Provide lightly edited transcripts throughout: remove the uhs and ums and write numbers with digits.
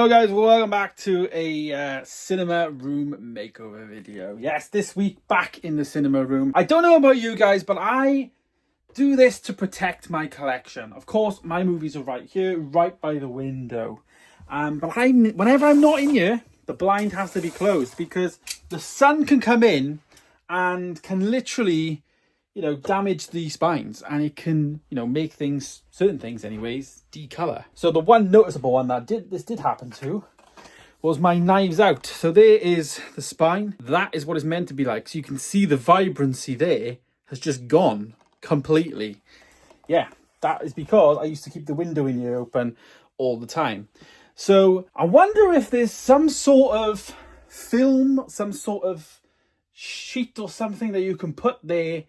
Hello guys, welcome back to a cinema room makeover video. Yes, this week back in the cinema room. I don't know about you guys, but I do this to protect my collection. Of course, my movies are right here, right by the window. But whenever I'm not in here, the blind has to be closed because the sun can come in and can literally, damage the spines, and it can, make things, certain things anyways, decolor. So the one noticeable one that this did happen to was my Knives Out. So there is the spine. That is what it's meant to be like. So you can see the vibrancy there has just gone completely. Yeah, that is because I used to keep the window in here open all the time. So I wonder if there's some sort of film, some sort of sheet or something that you can put there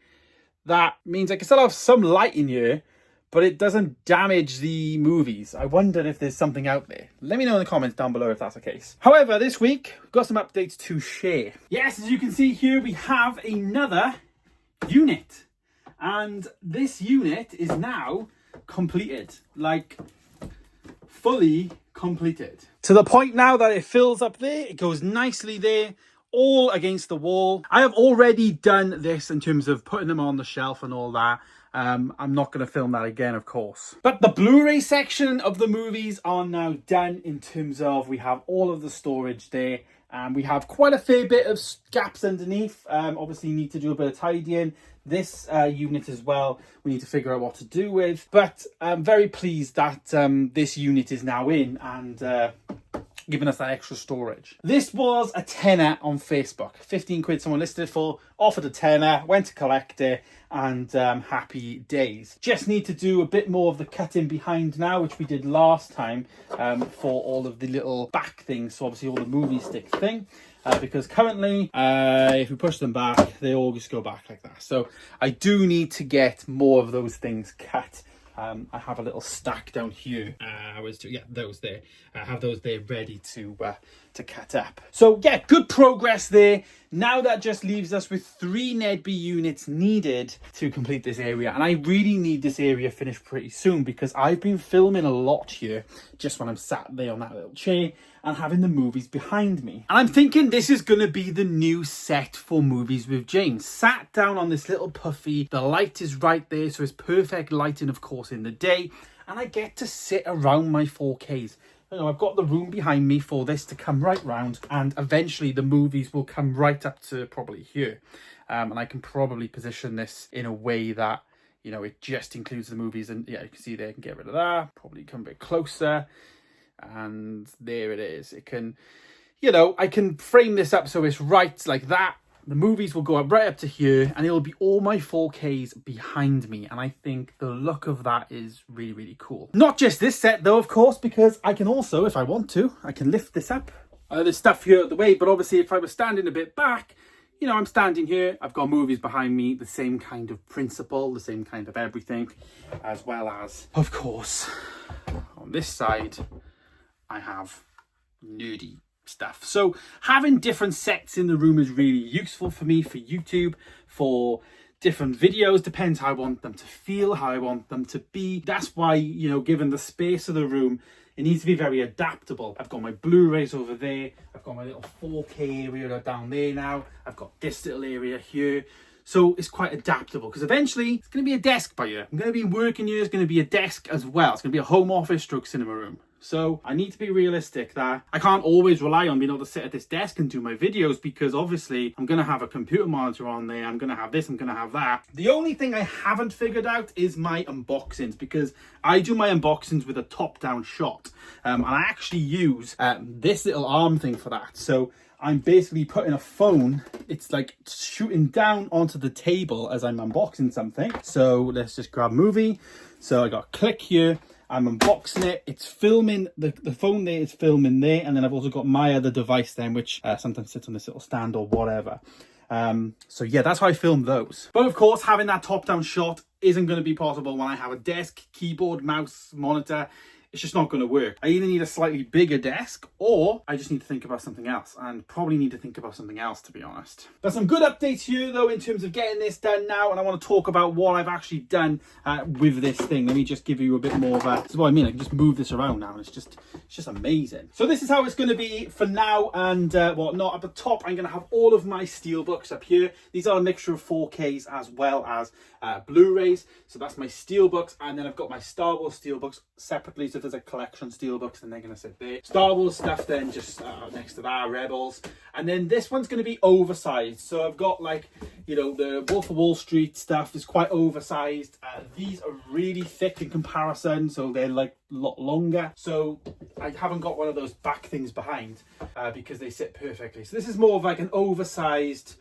that means I can still have some light in here, but it doesn't damage the movies. I wonder if there's something out there. Let me know in the comments down below if that's the case. However, this week, we've got some updates to share. Yes, as you can see here, we have another unit. And this unit is now completed. Like, fully completed. To the point now that it fills up there, it goes nicely there, all against the wall. I have already done this in terms of putting them on the shelf and all that. I'm not going to film that again, of course. But the Blu-ray section of the movies are now done in terms of we have all of the storage there. We have quite a fair bit of gaps underneath. Obviously, you need to do a bit of tidying. This unit as well, we need to figure out what to do with. But I'm very pleased that this unit is now in and giving us that extra storage. This was a tenner on Facebook. 15 quid someone listed it for, offered a tenner, went to collect it, and happy days. Just need to do a bit more of the cutting behind now, which we did last time for all of the little back things. So obviously all the movie stick thing. Because currently, if we push them back, they all just go back like that. So I do need to get more of those things cut. I have a little stack down here. Those there. I have those there ready to cut up. So yeah, good progress there. Now that just leaves us with 3 Nedby units needed to complete this area. And I really need this area finished pretty soon because I've been filming a lot here just when I'm sat there on that little chair and having the movies behind me. And I'm thinking this is going to be the new set for Movies with James. Sat down on this little puffy. The light is right there, so it's perfect lighting, of course, in the day. And I get to sit around my 4Ks. I've got the room behind me for this to come right round, and eventually the movies will come right up to probably here. And I can probably position this in a way that, it just includes the movies. And yeah, you can see there, I can get rid of that. Probably come a bit closer. And there it is. It can, I can frame this up so it's right like that. The movies will go up right up to here, and it'll be all my 4Ks behind me. And I think the look of that is really, really cool. Not just this set though, of course, because I can also, if I want to, I can lift this up. There's stuff here at the way, but obviously if I was standing a bit back, I'm standing here, I've got movies behind me, the same kind of principle, the same kind of everything, as well as, of course, on this side, I have nerdy stuff. So having different sets in the room is really useful for me, for YouTube, for different videos. Depends how I want them to feel, how I want them to be. That's why, given the space of the room, it needs to be very adaptable. I've got my Blu-rays over there. I've got my little 4K area down there now. I've got this little area here. So it's quite adaptable because eventually it's going to be a desk by here. I'm going to be working here. It's going to be a desk as well. It's going to be a home office stroke cinema room. So I need to be realistic that I can't always rely on being able to sit at this desk and do my videos because obviously I'm going to have a computer monitor on there. I'm going to have this, I'm going to have that. The only thing I haven't figured out is my unboxings because I do my unboxings with a top-down shot. And I actually use this little arm thing for that. So I'm basically putting a phone, it's like shooting down onto the table as I'm unboxing something. So let's just grab movie. So I got click here. I'm unboxing it. It's filming, the phone there is filming there. And then I've also got my other device then, which sometimes sits on this little stand or whatever. So yeah, that's how I film those. But of course, having that top-down shot isn't going to be possible when I have a desk, keyboard, mouse, monitor. it's just not going to work. I either need a slightly bigger desk, or I just need to think about something else, and probably need to think about something else, to be honest. There's some good updates here though in terms of getting this done now, and I want to talk about what I've actually done with this thing. Let me just give you a bit more of a, that's what I mean, I can just move this around now, and it's just amazing. So this is how it's going to be for now, and whatnot. At the top, I'm going to have all of my steelbooks up here. These are a mixture of 4Ks as well as Blu-rays. So that's my steelbooks, and then I've got my Star Wars steelbooks separately. So if there's a collection steelbooks, then they're going to sit there. Star Wars stuff then just next to that, Rebels. And then this one's going to be oversized. So I've got, like, you know, the Wolf of Wall Street stuff is quite oversized. These are really thick in comparison, so they're like a lot longer. So I haven't got one of those back things behind because they sit perfectly. So this is more of like an oversized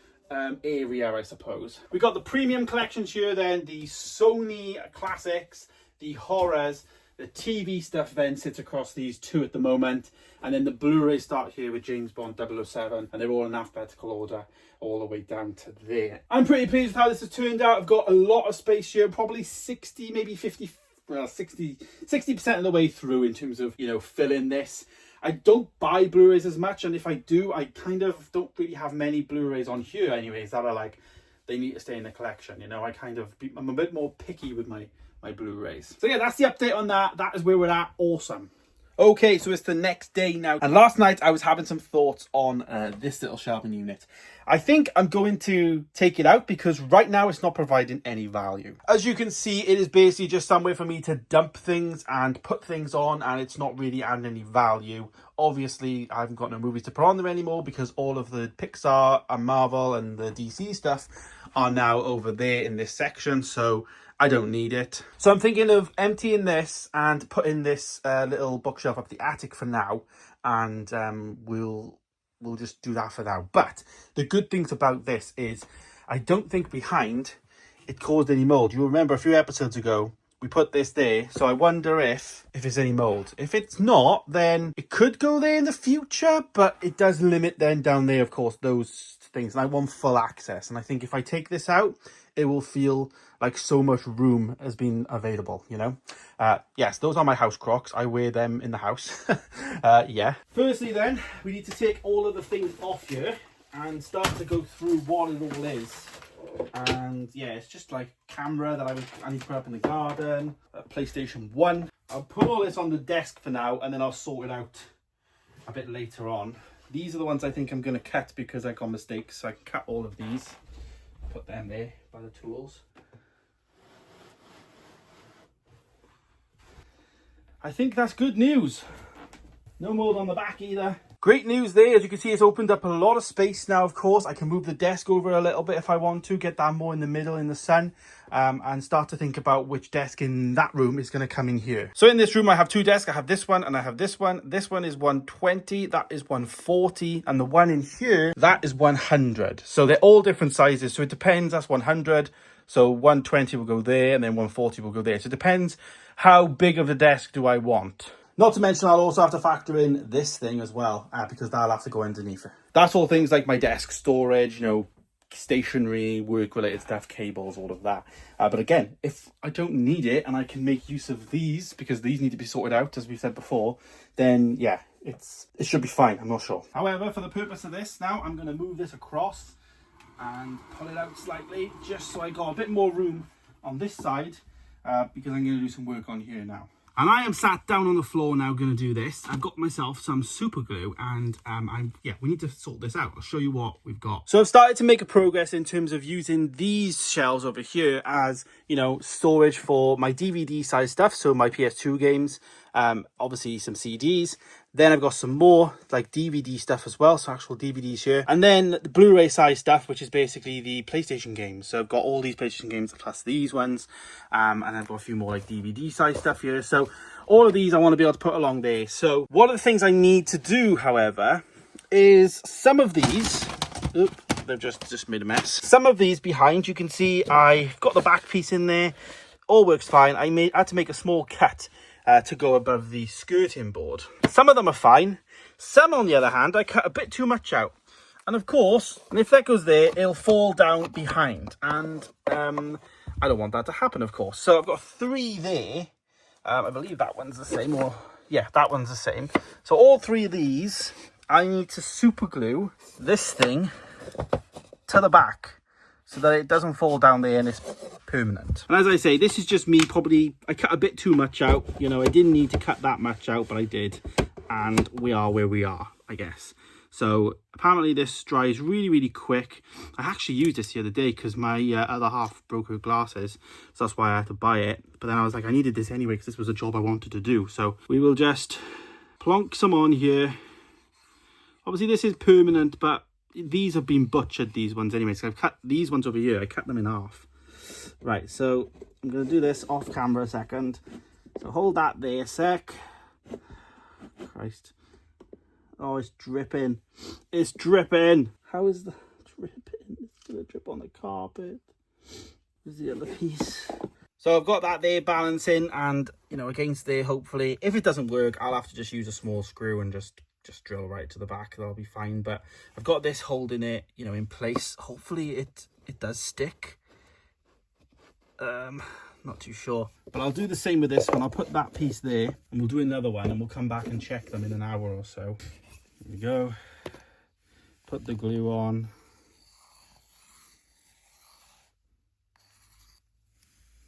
area, I suppose. We got the premium collections here then, the Sony classics, the horrors, the TV stuff then sits across these two at the moment, and then the Blu-ray start here with James Bond 007, and they're all in alphabetical order all the way down to there. I'm pretty pleased with how this has turned out. I've got a lot of space here, probably 60, maybe 50, well, 60% of the way through in terms of, you know, filling this. I don't buy Blu-rays as much, and if I do, I kind of don't really have many Blu-rays on here anyways that are like, they need to stay in the collection, you know. I'm a bit more picky with my Blu-rays. So yeah, that's the update on that. That is where we're at. Awesome. Okay, so it's the next day now, and last night I was having some thoughts on this little shelving unit. I think I'm going to take it out because right now it's not providing any value. As you can see, it is basically just somewhere for me to dump things and put things on, and it's not really adding any value. Obviously, I haven't got no movies to put on there anymore because all of the Pixar and Marvel and the DC stuff are now over there in this section, so I don't need it. So I'm thinking of emptying this and putting this little bookshelf up the attic for now, and we'll just do that for now. But the good things about this is I don't think behind it caused any mold. You remember a few episodes ago we put this there, so I wonder if there's any mold. If it's not, then it could go there in the future, but it does limit then down there, of course, those things, and I want full access. And I think if I take this out, it will feel like so much room has been available, you know. Yes, those are my house Crocs. I wear them in the house. Yeah. Firstly then, we need to take all of the things off here and start to go through what it all is. And yeah, it's just like camera that I need to put up in the garden, PlayStation 1. I'll put all this on the desk for now, and then I'll sort it out a bit later on. These are the ones I think I'm going to cut because I got mistakes, so I can cut all of these. Put them there by the tools. I think that's good news. No mold on the back either. Great news there. As you can see, it's opened up a lot of space now. Of course, I can move the desk over a little bit if I want to, get that more in the middle in the sun, and start to think about which desk in that room is going to come in here. So in this room, I have two desks. I have this one and I have this one. This one is 120, that is 140, and the one in here, that is 100. So they're all different sizes. So it depends. That's 100. So 120 will go there, and then 140 will go there. So it depends how big of a desk do I want. Not to mention, I'll also have to factor in this thing as well, because that'll have to go underneath it. That's all things like my desk storage, you know, stationery, work-related stuff, cables, all of that. But again, if I don't need it and I can make use of these, because these need to be sorted out, as we said before, then yeah, it should be fine. I'm not sure. However, for the purpose of this now, I'm going to move this across and pull it out slightly, just so I got a bit more room on this side, because I'm going to do some work on here now. And I am sat down on the floor now going to do this. I've got myself some super glue, and we need to sort this out. I'll show you what we've got. So I've started to make a progress in terms of using these shelves over here as, you know, storage for my DVD size stuff. So my PS2 games, obviously some CDs. Then I've got some more like DVD stuff as well, so actual DVDs here. And then the Blu-ray size stuff, which is basically the PlayStation games. So I've got all these PlayStation games plus these ones. And I've got a few more like DVD size stuff here. So all of these I want to be able to put along there. So one of the things I need to do, however, is some of these... Oops, they've just made a mess. Some of these behind, you can see I've got the back piece in there. All works fine. I had to make a small cut to go above the skirting board. Some of them are fine. Some, on the other hand, I cut a bit too much out. And of course, if that goes there, it'll fall down behind. And I don't want that to happen, of course. So I've got 3 there. I believe that one's the same, or yeah, that one's the same. So all three of these, I need to super glue this thing to the back so that it doesn't fall down there and it's permanent. And as I say, this is just me, probably, I cut a bit too much out. You know, I didn't need to cut that much out, but I did. And we are where we are, I guess. So apparently this dries really, really quick. I actually used this the other day because my other half broke her glasses. So that's why I had to buy it. But then I was like, I needed this anyway because this was a job I wanted to do. So we will just plonk some on here. Obviously this is permanent, but these have been butchered, these ones anyway. So I've cut these ones over here. I cut them in half. Right, so I'm going to do this off camera a second. So hold that there a sec. Christ. Oh, it's dripping. It's dripping. How is the dripping? It's going to drip on the carpet. Where's the other piece? So I've got that there balancing and, you know, against there, hopefully. If it doesn't work, I'll have to just use a small screw and just drill right to the back. That'll be fine. But I've got this holding it, you know, in place. Hopefully it does stick. Not too sure, but I'll do the same with this one. I'll put that piece there and we'll do another one and we'll come back and check them in an hour or so. Here we go. Put the glue on.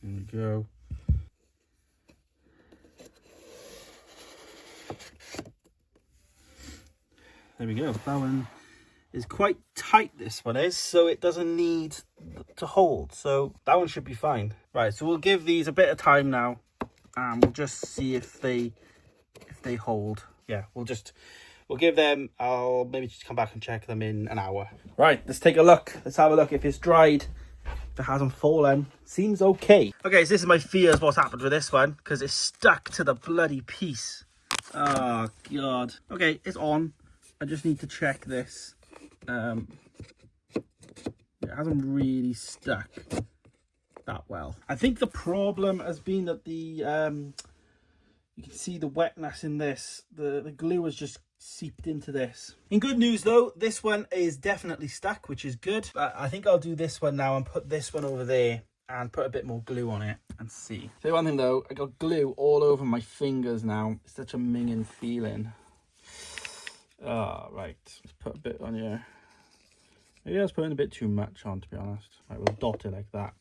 There we go. There we go. That one is quite tight, this one is, so it doesn't need to hold. So that one should be fine. Right, so we'll give these a bit of time now and we'll just see if they hold. Yeah, we'll give them, I'll maybe just come back and check them in an hour. Right, let's take a look. Let's have a look if it's dried. If it hasn't fallen, seems okay. Okay, so this is my fears what's happened with this one because it's stuck to the bloody piece. Oh God. Okay, it's on. I just need to check this. It hasn't really stuck that well. I think the problem has been that the you can see the wetness in this. The glue has just seeped into this. In good news though, this one is definitely stuck, which is good. But I think I'll do this one now and put this one over there and put a bit more glue on it and see. So one thing though, I got glue all over my fingers now. It's such a minging feeling. Right, let's put a bit on here. Maybe I was putting a bit too much on, to be honest. Right, we'll dot it like that.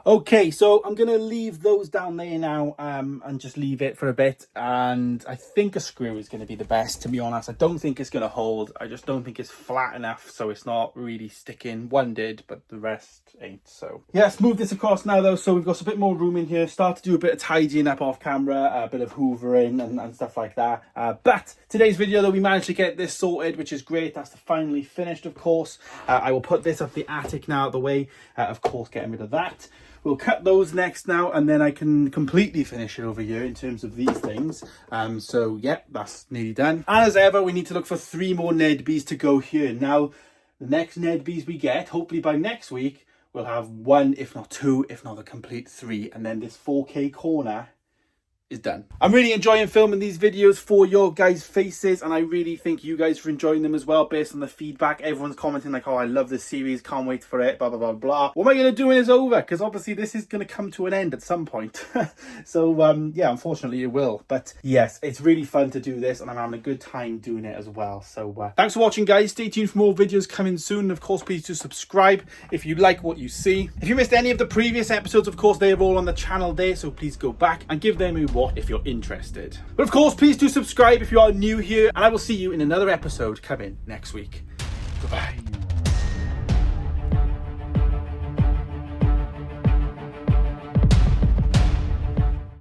Okay, so I'm going to leave those down there now and just leave it for a bit. And I think a screw is going to be the best, to be honest. I don't think it's going to hold. I just don't think it's flat enough, so it's not really sticking. One did, but the rest ain't. So yeah, let's move this across now, though. So we've got a bit more room in here. Start to do a bit of tidying up off camera, a bit of hoovering and stuff like that. But today's video, though, we managed to get this sorted, which is great. That's finally finished, of course. I will put this up the attic now out of the way. Of course, getting rid of that. We'll cut those next now, and then I can completely finish it over here in terms of these things. So yeah, that's nearly done. And as ever, we need to look for 3 more Ned Bees to go here. Now, the next Ned Bees we get, hopefully by next week, we'll have 1, if not 2, if not a complete 3. And then this 4K corner is done. I'm really enjoying filming these videos for your guys' faces, and I really think you guys are enjoying them as well based on the feedback. Everyone's commenting like, oh, I love this series, can't wait for it, blah blah blah blah. What am I going to do when it's over? Because obviously this is going to come to an end at some point. So yeah, unfortunately it will, but yes, it's really fun to do this and I'm having a good time doing it as well. So thanks for watching, guys. Stay tuned for more videos coming soon, and of course please do subscribe if you like what you see. If you missed any of the previous episodes, of course they're all on the channel there, so please go back and give them a watch if you're interested. But of course, please do subscribe if you are new here, and I will see you in another episode coming next week. Goodbye.